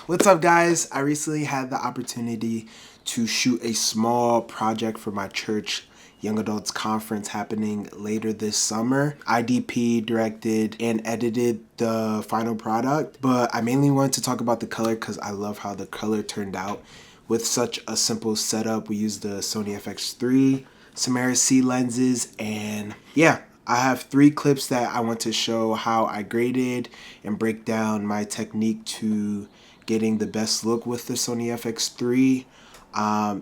What's up, guys? I recently had the opportunity to shoot a small project for my church young adults conference happening later this summer. IDP directed and edited the final product, but I mainly wanted to talk about the color because I love how the color turned out. With such a simple setup, we used the Sony FX3, Simera-C lenses, and yeah, I have 3 clips that I want to show how I graded and break down my technique to getting the best look with the Sony FX3,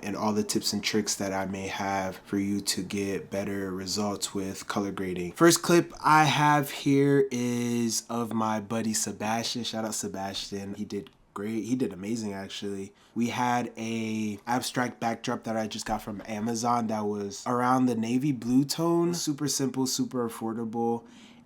and all the tips and tricks that I may have for you to get better results with color grading. First clip I have here is of my buddy Sebastian. Shout out Sebastian. He did great. He did amazing, actually. We had a abstract backdrop that I just got from Amazon that was around the navy blue tone. Super simple, super affordable.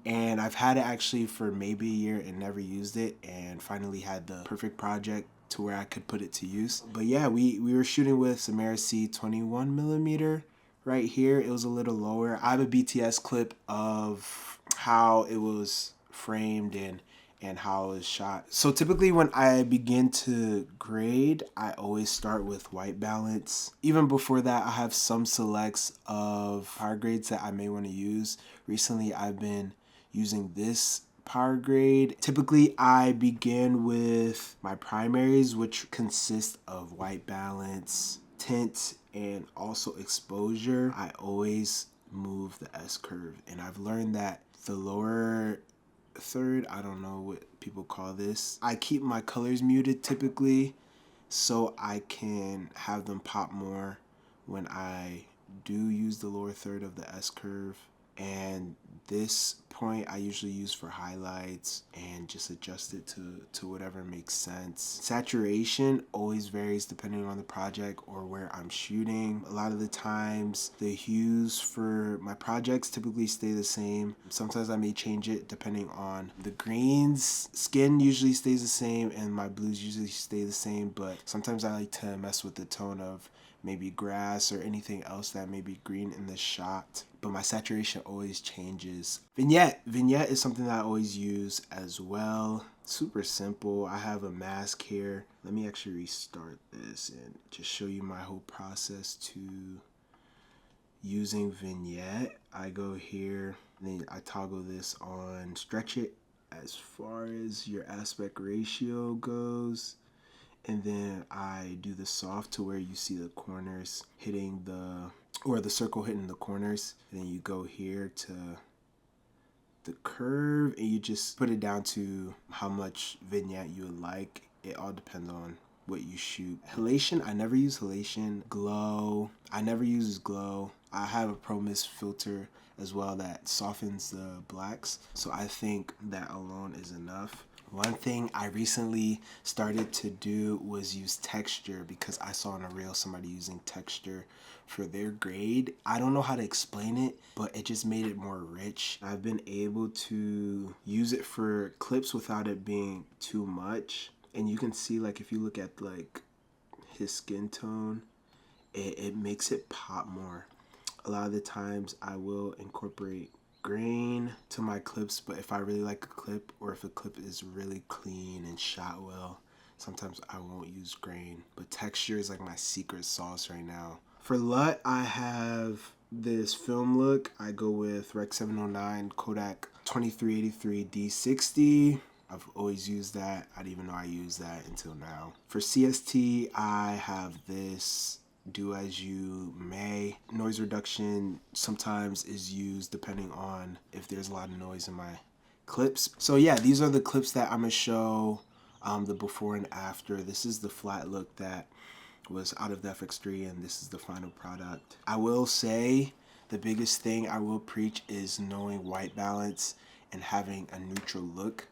And I've had it actually for maybe a year and never used it, and finally had the perfect project to where I could put it to use. But yeah, we were shooting with Simera-C 21mm right here. It was a little lower. I have a BTS clip of how it was framed and how it was shot. So typically when I begin to grade, I always start with white balance. Even before that, I have some selects of power grades that I may want to use. Recently, I've been using this power grade. Typically, I begin with my primaries, which consist of white balance, tint, and also exposure. I always move the S curve, and I've learned that the lower third, I don't know what people call this, I keep my colors muted typically so I can have them pop more when I do use the lower third of the S curve. And this point I usually use for highlights and just adjust it to whatever makes sense. Saturation always varies depending on the project or where I'm shooting. A lot of the times the hues for my projects typically stay the same. Sometimes I may change it depending on the greens. Skin usually stays the same and my blues usually stay the same, but sometimes I like to mess with the tone of maybe grass or anything else that may be green in the shot. But my saturation always changes. Vignette is something that I always use as well. Super simple. I have a mask here. Let me actually restart this and just show you my whole process to using vignette. I go here, then I toggle this on, stretch it as far as your aspect ratio goes. And then I do the soft to where you see the corners hitting or the circle hitting the corners. And then you go here to the curve and you just put it down to how much vignette you would like. It all depends on what you shoot. Halation, I never use halation. Glow, I never use glow. I have a Pro Mist filter as well that softens the blacks. So I think that alone is enough. One thing I recently started to do was use texture because I saw in a reel somebody using texture for their grade. I don't know how to explain it, but it just made it more rich. I've been able to use it for clips without it being too much. And you can see, like, if you look at like his skin tone, it makes it pop more. A lot of the times I will incorporate grain to my clips, but if I really like a clip or if a clip is really clean and shot well, sometimes I won't use grain. But texture is like my secret sauce right now. For LUT, I have this film look. I go with Rec 709 Kodak 2383 D60. I've always used that. I didn't even know I used that until now. For CST, I have this Do As You May. Noise reduction sometimes is used depending on if there's a lot of noise in my clips. So yeah, these are the clips that I'm gonna show the before and after. This is the flat look that was out of the FX3 and this is the final product. I will say the biggest thing I will preach is knowing white balance and having a neutral look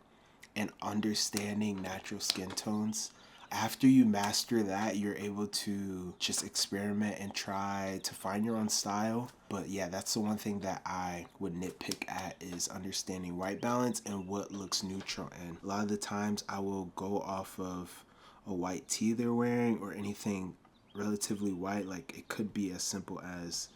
and understanding natural skin tones. After you master that, you're able to just experiment and try to find your own style. But yeah, that's the one thing that I would nitpick at is understanding white balance and what looks neutral. And a lot of the times I will go off of a white tee they're wearing or anything relatively white. Like it could be as simple as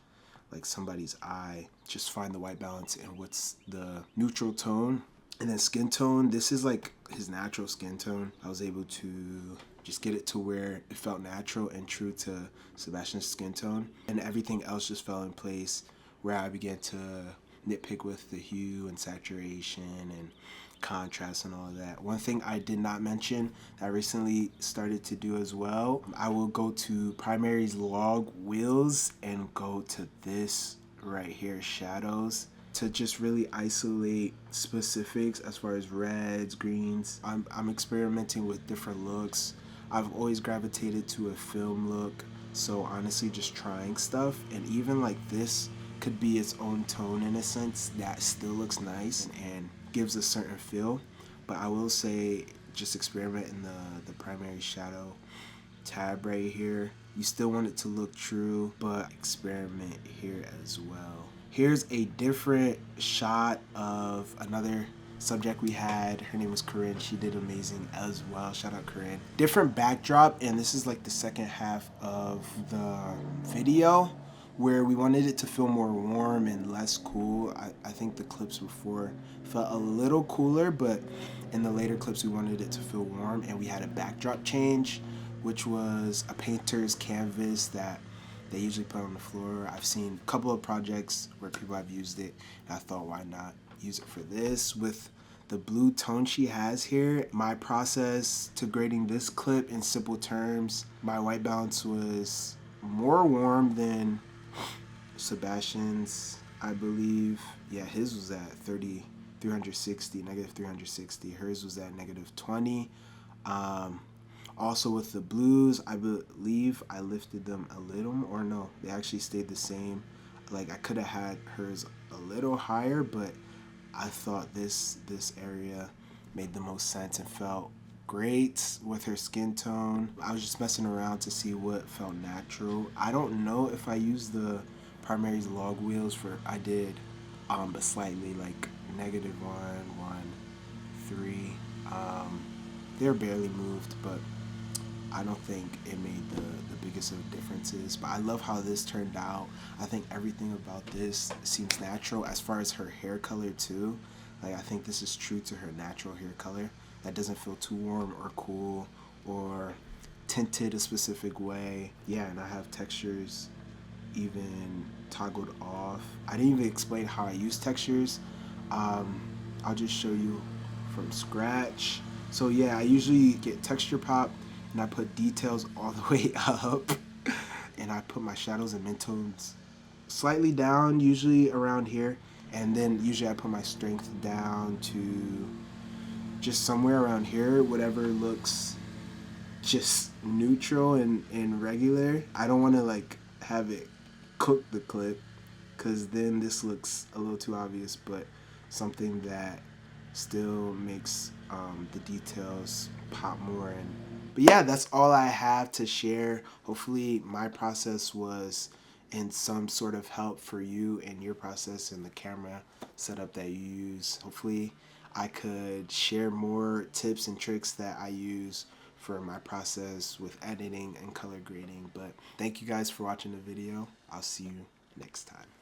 like somebody's eye. Just find the white balance and what's the neutral tone. And then skin tone, this is like his natural skin tone. I was able to just get it to where it felt natural and true to Sebastian's skin tone, and everything else just fell in place where I began to nitpick with the hue and saturation and contrast and all of that. One thing I did not mention that I recently started to do as well, I will go to Primary's log wheels and go to this right here, shadows, to just really isolate specifics as far as reds, greens. I'm experimenting with different looks. I've always gravitated to a film look, so honestly just trying stuff, and even like this could be its own tone in a sense that still looks nice and gives a certain feel. But I will say just experiment in the primary shadow tab right here. You still want it to look true, but experiment here as well. Here's a different shot of another subject we had. Her name was Corinne. She did amazing as well. Shout out Corinne. Different backdrop, and this is like the second half of the video where we wanted it to feel more warm and less cool. I think the clips before felt a little cooler, but in the later clips we wanted it to feel warm, and we had a backdrop change, which was a painter's canvas that they usually put on the floor. I've seen a couple of projects where people have used it, and I thought, why not use it for this? With the blue tone she has here, my process to grading this clip in simple terms, my white balance was more warm than Sebastian's, I believe. Yeah, his was at 360, negative 360. Hers was at negative 20. Also with the blues, I believe I lifted them a little, or no, they actually stayed the same. Like I could have had hers a little higher, but I thought this area made the most sense and felt great with her skin tone. I was just messing around to see what felt natural. I don't know if I used the Primary's log wheels for, I did, but slightly, like negative 1, 1, 3. They're barely moved, but I don't think it made the biggest of differences. But I love how this turned out. I think everything about this seems natural as far as her hair color too. Like I think this is true to her natural hair color. That doesn't feel too warm or cool or tinted a specific way. Yeah, and I have textures even toggled off. I didn't even explain how I use textures. I'll just show you from scratch. So yeah, I usually get texture pop and I put details all the way up, and I put my shadows and midtones slightly down, usually around here, and then usually I put my strength down to just somewhere around here, whatever looks just neutral and regular. I don't want to like have it cook the clip, because then this looks a little too obvious, but something that still makes the details pop more. And but yeah, that's all I have to share. Hopefully my process was in some sort of help for you and your process and the camera setup that you use. Hopefully I could share more tips and tricks that I use for my process with editing and color grading. But thank you guys for watching the video. I'll see you next time.